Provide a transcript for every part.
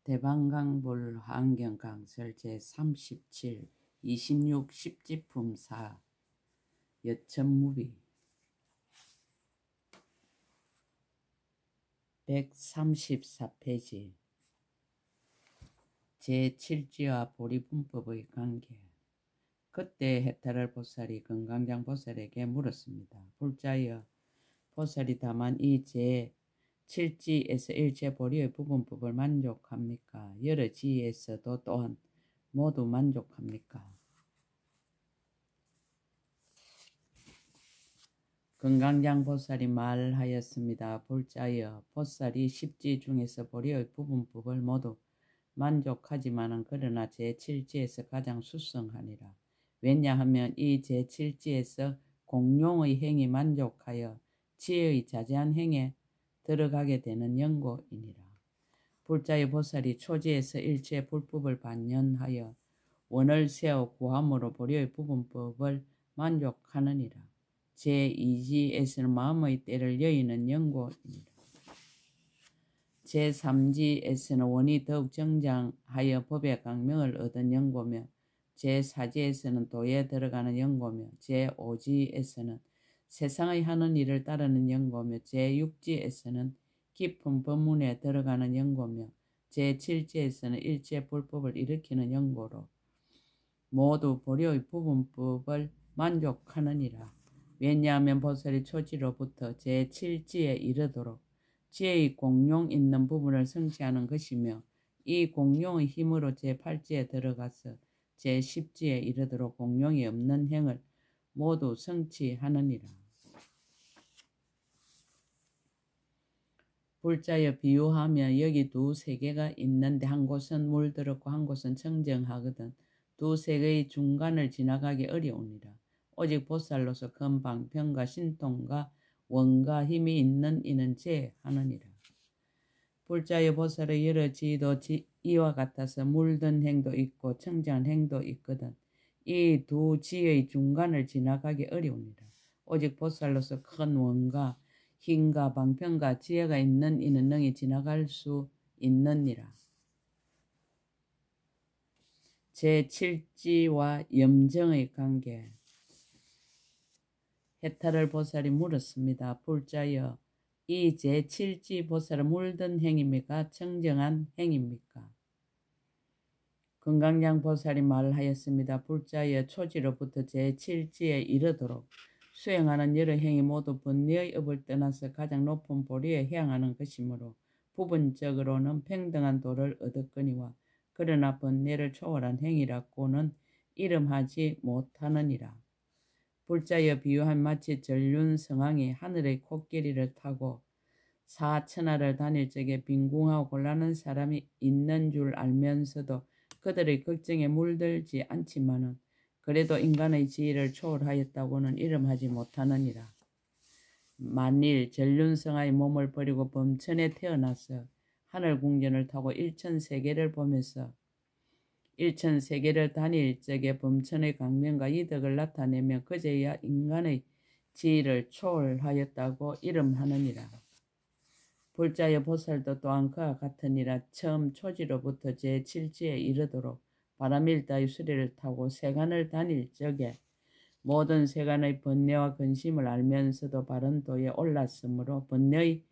대방강불 환경강설 제37 26 십지품 4 여천무비 134페이지 제7지와 보리분법의 관계. 그때 해탈을 보살이 금강장 보살에게 물었습니다. 불자여, 보살이 다만 이 제7지에서 일체 보리의 부분법을 만족합니까? 여러 지에서도 또한 모두 만족합니까? 금강장 보살이 말하였습니다. 불자여, 보살이 10지 중에서 보리의 부분법을 모두 만족하지만은 그러나 제7지에서 가장 수성하니라. 왜냐하면 이 제7지에서 공용의 행이 만족하여 지혜의 자제한 행에 들어가게 되는 연고이니라. 불자의 보살이 초지에서 일체 불법을 반연하여 원을 세워 구함으로 보리의 부분법을 만족하느니라. 제2지에서는 마음의 때를 여의는 연고이니라. 제3지에서는 원이 더욱 정장하여 법의 강명을 얻은 연고며 제4지에서는 도에 들어가는 연고며 제5지에서는 세상의 하는 일을 따르는 연고며 제6지에서는 깊은 법문에 들어가는 연고며 제7지에서는 일체 불법을 일으키는 연고로 모두 보리의 부분법을 만족하느니라. 왜냐하면 보살이 초지로부터 제7지에 이르도록 지혜의 공용 있는 부분을 성취하는 것이며 이 공용의 힘으로 제8지에 들어가서 제10지에 이르도록 공용이 없는 행을 모두 성취하느니라. 불자여, 비유하며 여기 두 세계가 있는데 한 곳은 물들었고 한 곳은 청정하거든 두 세계의 중간을 지나가기 어려우니라. 오직 보살로서 큰 방편과 신통과 원과 힘이 있는 이는 제하느니라. 불자의 보살의 여러 지도 이와 같아서 물든 행도 있고 청정한 행도 있거든 이 두 지의 중간을 지나가기 어려우니라. 오직 보살로서 큰 원과 힘과 방편과 지혜가 있는 이는 능히 지나갈 수 있느니라. 제7지와 염정의 관계. 해탈을 보살이 물었습니다. 불자여, 이 제7지 보살은 물든 행입니까? 청정한 행입니까? 금강장 보살이 말하였습니다. 불자여, 초지로부터 제7지에 이르도록 수행하는 여러 행이 모두 번뇌의 업을 떠나서 가장 높은 보리에 향하는 것이므로 부분적으로는 평등한 도를 얻었거니와 그러나 번뇌를 초월한 행이라고는 이름하지 못하느니라. 불자여, 비유한 마치 전륜성왕이 하늘의 코끼리를 타고 사천하를 다닐 적에 빈궁하고 곤란한 사람이 있는 줄 알면서도 그들의 걱정에 물들지 않지만은 그래도 인간의 지위를 초월하였다고는 이름하지 못하느니라. 만일 전륜성왕의 몸을 버리고 범천에 태어나서 하늘궁전을 타고 일천세계를 보면서 일천세계를 다닐 적에 범천의 강명과 이덕을 나타내며 그제야 인간의 지위를 초월하였다고 이름하느니라. 불자여, 보살도 또한 그와 같으니라. 처음 초지로부터 제7지에 이르도록 바람일다의 수레를 타고 세간을 다닐 적에 모든 세간의 번뇌와 근심을 알면서도 바른 도에 올랐으므로 번뇌의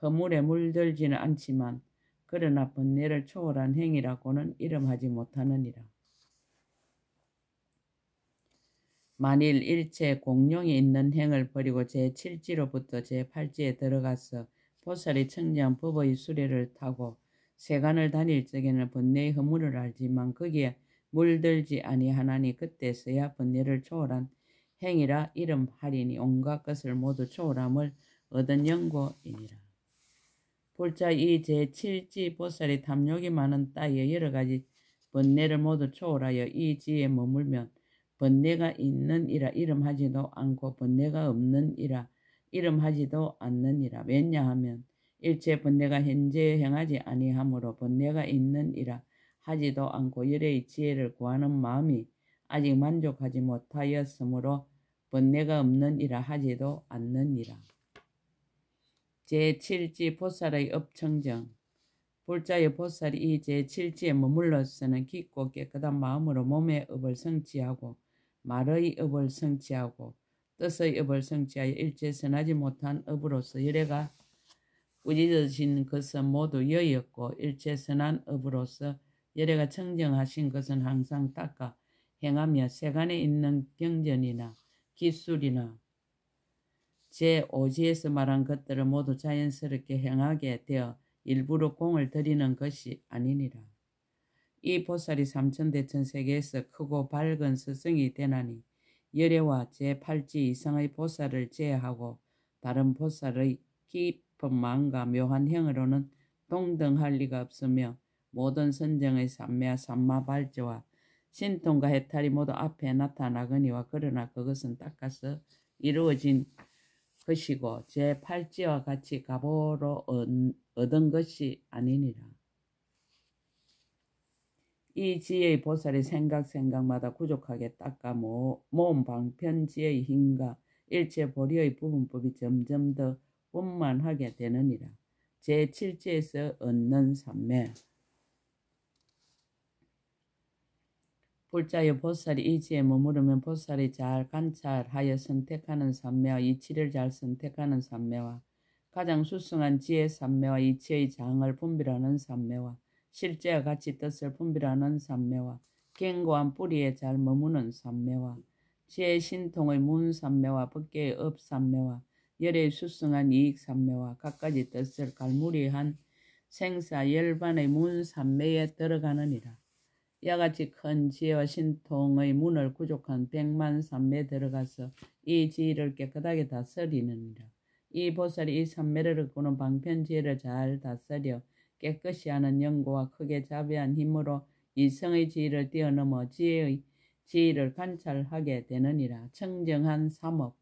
허물에 물들지는 않지만 그러나 번뇌를 초월한 행이라고는 이름하지 못하느니라. 만일 일체 공용이 있는 행을 버리고 제7지로부터 제8지에 들어가서 보살이 청정한 법의 수레를 타고 세간을 다닐 적에는 번뇌의 허물을 알지만 거기에 물들지 아니하나니 그때서야 번뇌를 초월한 행이라 이름하리니 온갖 것을 모두 초월함을 얻은 연고이니라. 불자 이 제7지 보살이 탐욕이 많은 따위의 여러가지 번뇌를 모두 초월하여 이 지에 머물면 번뇌가 있는 이라 이름하지도 않고 번뇌가 없는 이라 이름하지도 않느니라. 왜냐하면 일체 번뇌가 현재 행하지 아니하므로 번뇌가 있는 이라 하지도 않고 열의 지혜를 구하는 마음이 아직 만족하지 못하였으므로 번뇌가 없는 이라 하지도 않느니라. 제7지 보살의 업청정. 불자의 보살이 이 제7지에 머물러서는 깊고 깨끗한 마음으로 몸의 업을 성취하고 말의 업을 성취하고 뜻의 업을 성취하여 일체 선하지 못한 업으로서 열애가 꾸짖으신 것은 모두 여였고 일체 선한 업으로서 열애가 청정하신 것은 항상 닦아 행하며 세간에 있는 경전이나 기술이나 제5지에서 말한 것들을 모두 자연스럽게 행하게 되어 일부러 공을 들이는 것이 아니니라. 이 보살이 삼천대천 세계에서 크고 밝은 스승이 되나니 열애와 제8지 이상의 보살을 제하고 다른 보살의 깊은 마음과 묘한 행으로는 동등할 리가 없으며 모든 선정의 삼매와 삼마발제와 신통과 해탈이 모두 앞에 나타나거니와 그러나 그것은 닦아서 이루어진 것이고 제8지와 같이 가보로 얻은 것이 아니니라. 이 지혜의 보살이 생각마다 부족하게 닦아 모은 방편지의 힘과 일체 보리의 부분법이 점점 더 분만하게 되느니라. 제7지에서 얻는 삼매. 불자의 보살이 이 지에 머무르면 보살이 잘 관찰하여 선택하는 삼매와 이치를 잘 선택하는 삼매와 가장 수승한 지혜 삼매와 이치의 장을 분별하는 삼매와 실제와 같이 뜻을 분별하는 삼매와 견고한 뿌리에 잘 머무는 삼매와 지혜의 신통의 문 삼매와 법계의 업 삼매와 열의 수승한 이익 삼매와 갖가지 뜻을 갈무리한 생사 열반의 문 삼매에 들어가느니라. 이와 같이 큰 지혜와 신통의 문을 구족한 100만 삼매에 들어가서 이 지혜를 깨끗하게 다스리느니라. 이 보살이 이 삼매를 얻고는 방편지혜를 잘 다스려 깨끗이 하는 연고와 크게 자비한 힘으로 이성의 지혜를 뛰어넘어 지혜의 지혜를 관찰하게 되느니라. 청정한 삼업.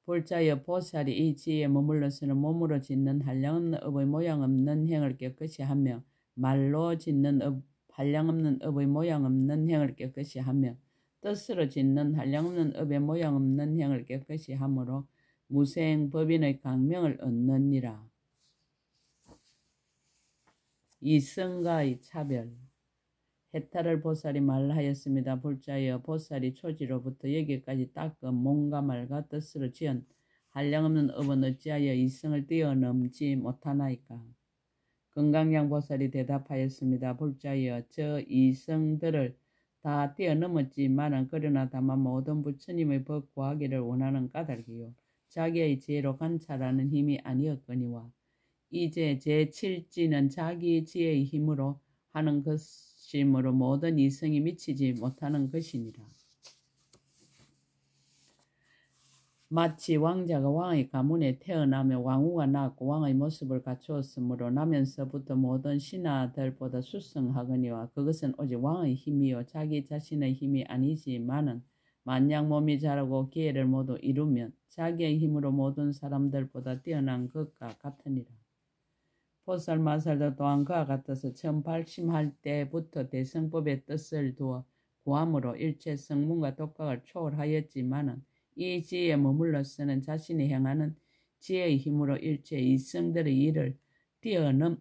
불자여 보살이 이 지혜에 머물러서는 몸으로 짓는 한량없는 업의 모양없는 행을 깨끗이 하며 말로 짓는 한량없는 업의 모양없는 행을 깨끗이 하며 뜻으로 짓는 한량없는 업의 모양없는 행을 깨끗이 하므로 무생 법인의 강명을 얻느니라. 이성과의 차별. 해탈을 보살이 말하였습니다. 불자여 보살이 초지로부터 여기까지 닦은 몸과 말과 뜻으로 지은 한량없는 업은 어찌하여 이성을 뛰어넘지 못하나이까. 건강량 보살이 대답하였습니다. 불자여 저 이성들을 다 뛰어넘었지만은 그러나 다만 모든 부처님의 법 구하기를 원하는 까닭이요 자기의 지혜로 관찰하는 힘이 아니었거니와 이제 제7지는 자기 지혜의 힘으로 하는 것이므로 모든 이성이 미치지 못하는 것이니라. 마치 왕자가 왕의 가문에 태어나며 왕후가 낳았고 왕의 모습을 갖추었으므로 나면서부터 모든 신하들보다 수성하거니와 그것은 오직 왕의 힘이요 자기 자신의 힘이 아니지만은 만약 몸이 자라고 기회를 모두 이루면 자기의 힘으로 모든 사람들보다 뛰어난 것과 같으니라. 보살 마살도 또한 그와 같아서 처음 발심할 때부터 대성법의 뜻을 두어 구함으로 일체 성문과 독각을 초월하였지만은 이 지혜에 머물러서는 자신이 행하는 지혜의 힘으로 일체 이성들의 일을 뛰어넘느니라.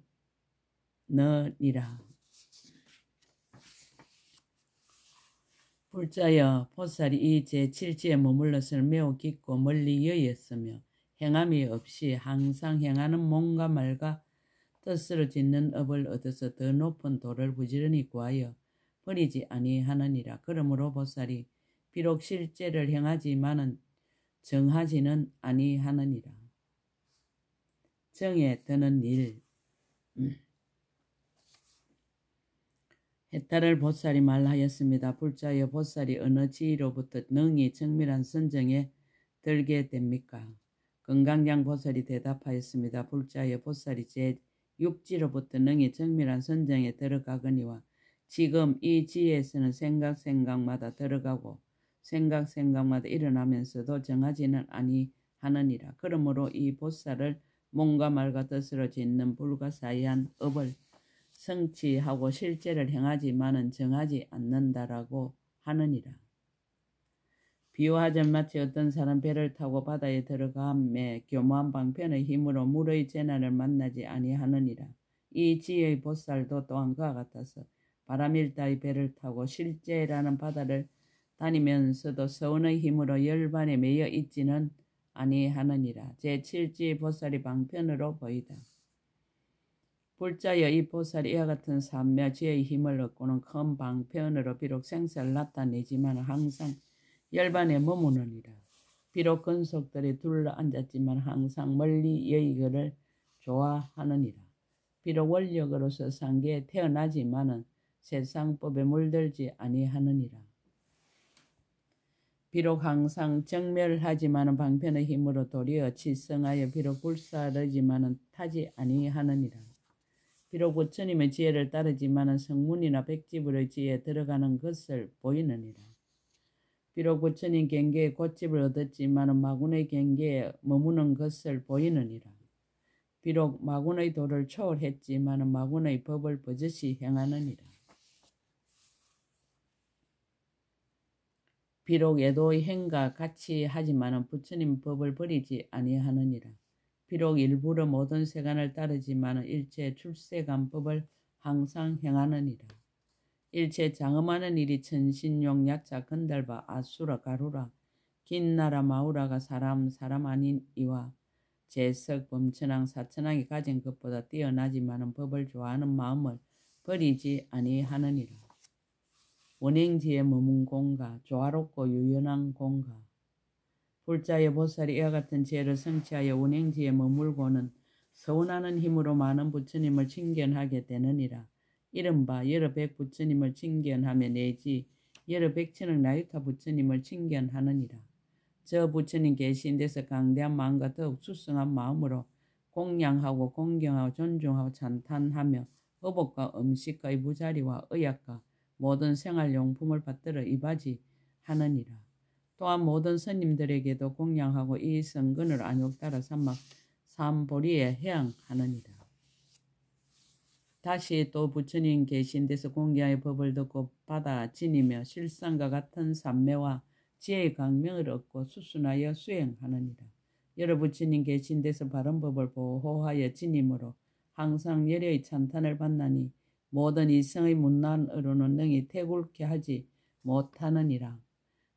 불자여 보살이 이 제7지에 머물러서는 매우 깊고 멀리 여였으며 행함이 없이 항상 행하는 몸과 말과 뜻으로 짓는 업을 얻어서 더 높은 도를 부지런히 구하여 버리지 아니하느니라. 그러므로 보살이 비록 실제를 행하지만은 정하지는 아니하느니라. 정에 드는 일. 해탈을 보살이 말하였습니다. 불자여 보살이 어느 지위로부터 능히 정밀한 선정에 들게 됩니까? 건강량 보살이 대답하였습니다. 불자여 보살이 제6지로부터 능히 정밀한 선정에 들어가거니와 지금 이 지혜에서는 생각마다 들어가고 생각마다 일어나면서도 정하지는 아니하느니라. 그러므로 이 보살을 몸과 말과 뜻으로 짓는 불가사의한 업을 성취하고 실제를 행하지만은 정하지 않는다라고 하느니라. 비유하자면 마치 어떤 사람 배를 타고 바다에 들어가매 교묘한 방편의 힘으로 물의 재난을 만나지 아니하느니라. 이 지혜의 보살도 또한 그와 같아서 바람일다의 배를 타고 실제라는 바다를 다니면서도 서운의 힘으로 열반에 매여 있지는 아니하느니라. 제7지 보살이 방편으로 보이다. 불자여 이 보살이 이와 같은 삼며 지혜의 힘을 얻고는 큰 방편으로 비록 생사를 나타내지만 항상 열반에 머무느니라. 비록 근속들이 둘러앉았지만 항상 멀리 여의거를 좋아하느니라. 비록 원력으로서 상계에 태어나지만은 세상법에 물들지 아니하느니라. 비록 항상 정멸하지만은 방편의 힘으로 도리어 치성하여 비록 불사르지만은 타지 아니하느니라. 비록 부처님의 지혜를 따르지만은 성문이나 백집의 지혜에 들어가는 것을 보이느니라. 비록 부처님 경계에 곧집을 얻었지만은 마군의 경계에 머무는 것을 보이느니라. 비록 마군의 도를 초월했지만은 마군의 법을 버젓이 행하느니라. 비록 예도의 행과 같이 하지만은 부처님 법을 버리지 아니하느니라. 비록 일부러 모든 세간을 따르지만은 일체 출세간법을 항상 행하느니라. 일체 장엄하는 일이 천신용 야차 건달바 아수라 가루라 긴나라 마우라가 사람 아닌 이와 재석 범천왕 사천왕이 가진 것보다 뛰어나지만은 법을 좋아하는 마음을 버리지 아니하느니라. 원행지에 머문 공가 조화롭고 유연한 공가 불자의 보살이 이와 같은 지혜를 성취하여 원행지에 머물고는 서운하는 힘으로 많은 부처님을 칭견하게 되느니라. 이른바 여러 백 부처님을 칭견하며 내지 여러 백천억 나유타 부처님을 칭견하느니라. 저 부처님 계신 데서 강대한 마음과 더욱 수성한 마음으로 공양하고 공경하고 존중하고 찬탄하며 의복과 음식과 무자리와 의약과 모든 생활용품을 받들어 이바지하느니라. 또한 모든 스님들에게도 공양하고 이 성근을 안욕따라 삼막 삼보리에 해양하느니라. 다시 또 부처님 계신 데서 공경의 법을 듣고 받아 지니며 실상과 같은 삼매와 지혜의 강명을 얻고 수순하여 수행하느니라. 여러 부처님 계신 데서 바른 법을 보호하여 지님으로 항상 열의의 찬탄을 받나니 모든 이성의 문난으로는 능히 태굴케 하지 못하느니라.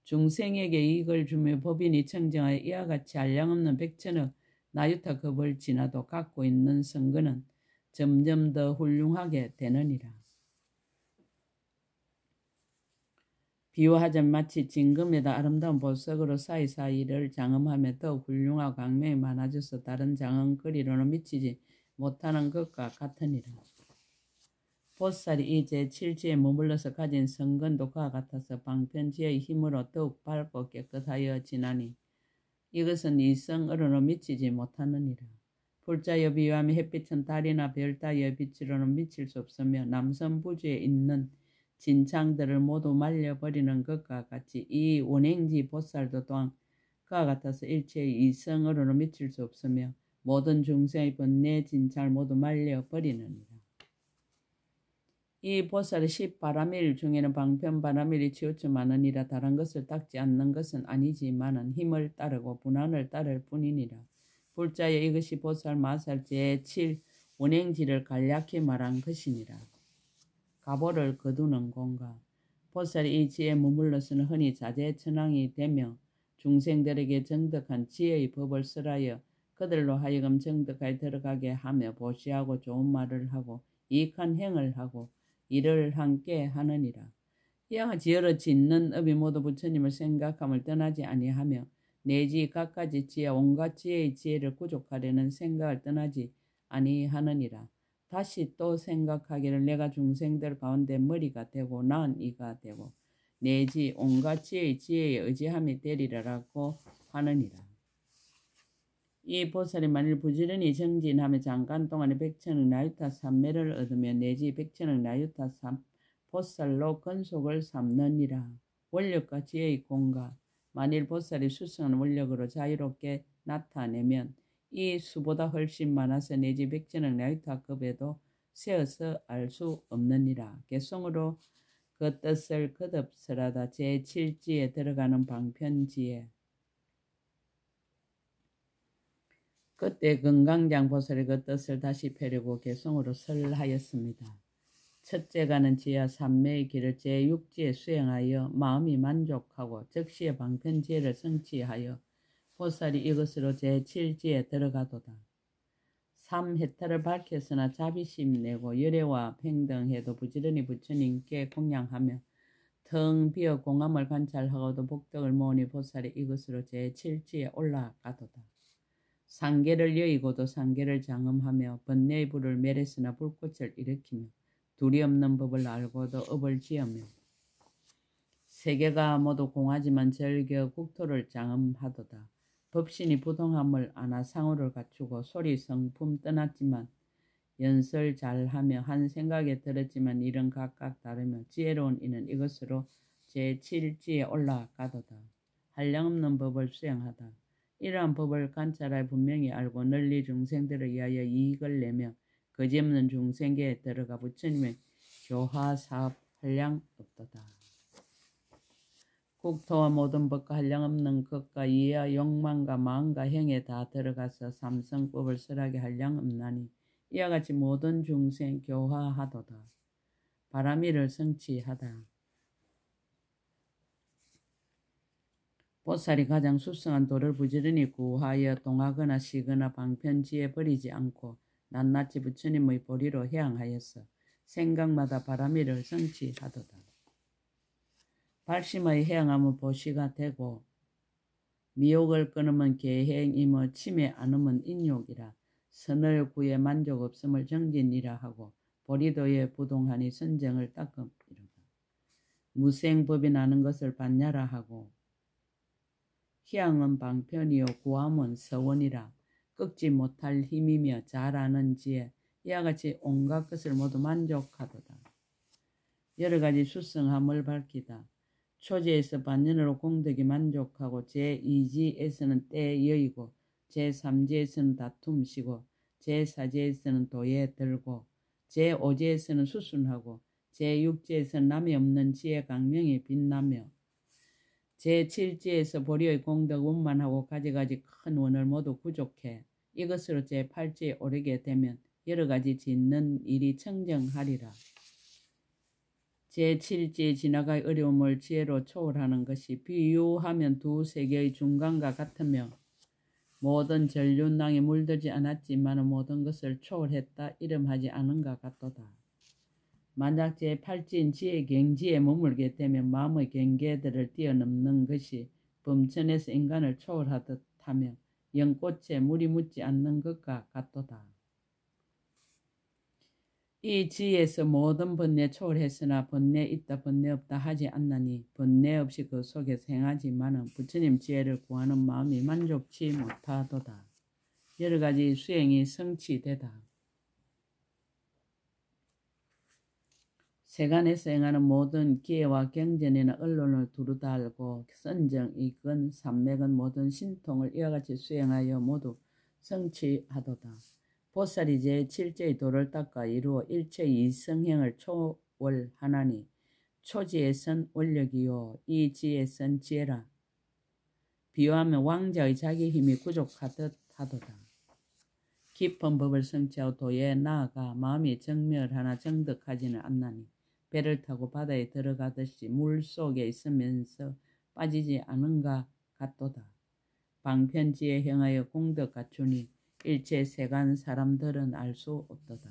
중생에게 이익을 주며 법인이 청정하여 이와 같이 한량없는 백천억 나유타 급을 지나도 갖고 있는 성근은 점점 더 훌륭하게 되느니라. 비유하자면 마치 진금에다 아름다운 보석으로 사이사이를 장엄하며 더욱 훌륭하고 강명이 많아져서 다른 장엄거리로는 미치지 못하는 것과 같으니라. 보살이 이제 칠지에 머물러서 가진 성근도 그와 같아서 방편지의 힘으로 더욱 밝고 깨끗하여 지나니 이것은 이성으로는 미치지 못하느니라. 불자여 비유하며 햇빛은 달이나 별 따위의 빛으로는 미칠 수 없으며 남선부주에 있는 진창들을 모두 말려버리는 것과 같이 이 원행지 보살도 또한 그와 같아서 일체의 이성으로는 미칠 수 없으며 모든 중생의 번뇌 진창을 모두 말려버리느니라. 이 보살의 10바람일 중에는 방편바람일이 치우쳐 많으니라. 다른 것을 닦지 않는 것은 아니지만은 힘을 따르고 분한을 따를 뿐이니라. 불자여 이것이 보살 마살 제7 원행지를 간략히 말한 것이니라. 가보를 거두는 공가 보살이 이 지혜에 머물러서는 흔히 자제천왕이 되며 중생들에게 정덕한 지혜의 법을 설하여 그들로 하여금 정덕하에 들어가게 하며 보시하고 좋은 말을 하고 이익한 행을 하고 일을 함께 하느니라. 이와같이 여러 짓는 업이 모두 부처님을 생각함을 떠나지 아니하며 내지 갖가지 지혜 온갖 지혜의 지혜를 구족하려는 생각을 떠나지 아니하느니라. 다시 또 생각하기를 내가 중생들 가운데 머리가 되고 나은 이가 되고 내지 온갖 지혜의 지혜에 의지함이 되리라고 하느니라. 이 보살이 만일 부지런히 정진하며 잠깐 동안에 백천억 나유타 삼매를 얻으며 내지 백천억 나유타 보살로 근속을 삼느니라. 원력과 지혜의 공가 만일 보살이 수성한 원력으로 자유롭게 나타내면 이 수보다 훨씬 많아서 내지 백천억 나유타급에도 세어서 알 수 없느니라. 개성으로 그 뜻을 거듭설하다 제7지에 들어가는 방편지에 그때 금강장 보살이 그 뜻을 다시 펴려고 개성으로 설하였습니다. 첫째가는 지하 삼매의 길을 제6지에 수행하여 마음이 만족하고 즉시의 방편지혜를 성취하여 보살이 이것으로 제7지에 들어가도다. 삼해탈을 밝혔으나 자비심 내고 열애와 평등해도 부지런히 부처님께 공양하며 텅 비어 공함을 관찰하고도 복덕을 모으니 보살이 이것으로 제7지에 올라가도다. 상계를 여의고도 상계를 장엄하며 번뇌의 불을 멸했으나 불꽃을 일으키며 둘이 없는 법을 알고도 업을 지으며 세계가 모두 공하지만 절겨 국토를 장엄하도다. 법신이 부동함을 아나 상호를 갖추고 소리 성품 떠났지만 연설 잘하며 한 생각에 들었지만 일은 각각 다르며 지혜로운 이는 이것으로 제7지에 올라가도다. 한량없는 법을 수행하다. 이러한 법을 관찰하여 분명히 알고 널리 중생들을 위하여 이익을 내며 거짓없는 중생계에 들어가 부처님의 교화사업 한량 없도다. 국토와 모든 법과 한량없는 것과 이해와 욕망과 마음과 행에 다 들어가서 삼성법을 설하게 한량 없나니 이와 같이 모든 중생 교화하도다. 바라미를 성취하다. 보살이 가장 수성한 도를 부지런히 구하여 동하거나 쉬거나 방편지에 버리지 않고 낱낱이 부처님의 보리로 해양하였어 생각마다 바라미를 성취하도다. 발심의 해양함은 보시가 되고 미혹을 끊으면 계행이며 침해 안으면 인욕이라 선을 구해 만족 없음을 정진이라 하고 보리도에 부동하니 선정을 닦음이로다. 무생법이 나는 것을 반야라 하고 희양은 방편이요 구함은 서원이라 꺾지 못할 힘이며 잘 아는 지혜 이와 같이 온갖 것을 모두 만족하도다. 여러 가지 수성함을 밝히다. 초지에서 반년으로 공덕이 만족하고 제2지에서는 때에 여의고 제3지에서는 다툼시고 제4지에서는 도에 들고 제5지에서는 수순하고 제6지에서는 남이 없는 지혜 강명이 빛나며 제7지에서 보리의 공덕 원만하고 가지가지 큰 원을 모두 부족해 이것으로 제8지에 오르게 되면 여러 가지 짓는 일이 청정하리라. 제7지에 지나갈 어려움을 지혜로 초월하는 것이 비유하면 두 세계의 중간과 같으며 모든 전륜낭에 물들지 않았지만 모든 것을 초월했다 이름하지 않은가 같도다. 만약 제8지인 지혜 경지에 머물게 되면 마음의 경계들을 뛰어넘는 것이 범천에서 인간을 초월하듯 하며 연꽃에 물이 묻지 않는 것과 같도다. 이 지에서 모든 번뇌 초월했으나 번뇌 있다 번뇌 없다 하지 않나니 번뇌 없이 그 속에서 행하지만은 부처님 지혜를 구하는 마음이 만족치 못하도다. 여러 가지 수행이 성취되다. 세간에서 행하는 모든 기회와 경전이나 언론을 두루 다 알고 선정, 이건, 산맥은 모든 신통을 이와 같이 수행하여 모두 성취하도다. 보살이 제7제의 도를 닦아 이루어 일체 이성행을 초월하나니 초지에선 원력이요 이지에선 지혜라. 비유하면 왕자의 자기 힘이 부족하듯 하도다. 깊은 법을 성취하고 도에 나아가 마음이 정멸하나 정득하지는 않나니 배를 타고 바다에 들어가듯이 물속에 있으면서 빠지지 않은가 같도다. 방편지에 행하여 공덕 갖추니 일체 세간 사람들은 알 수 없도다.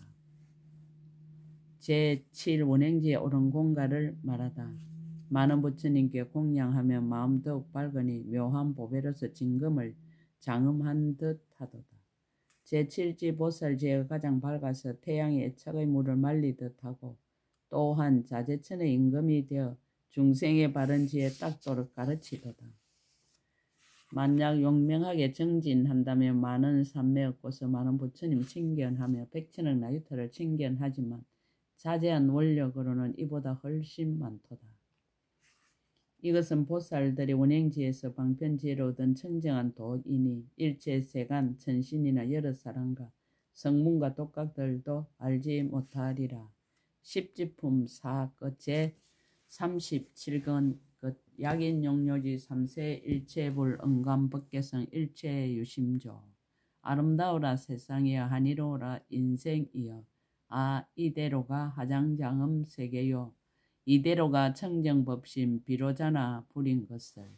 제7원행지에 오른 공가를 말하다. 많은 부처님께 공양하며 마음 더욱 밝으니 묘한 보배로서 진금을 장음한 듯 하도다. 제7지 보살지혜가 가장 밝아서 태양이 애착의 물을 말리듯 하고 또한 자제천의 임금이 되어 중생의 바른 지혜 닦도록 가르치도다. 만약 용맹하게 정진한다면 많은 삼매 얻고서 많은 부처님 칭견하며 백천억 나유타를 칭견하지만 자제한 원력으로는 이보다 훨씬 많도다. 이것은 보살들이 원행지에서 방편지혜로 얻은 청정한 도이니 일체 세간 천신이나 여러 사람과 성문과 독각들도 알지 못하리라. 십지품 4끝 제37권 끝 약인용료지 3세 일체불 응감법계성 일체유심조 아름다워라 세상이여 한이로워라 인생이여. 아 이대로가 하장장음 세계요. 이대로가 청정법심 비로자나 부린 것을.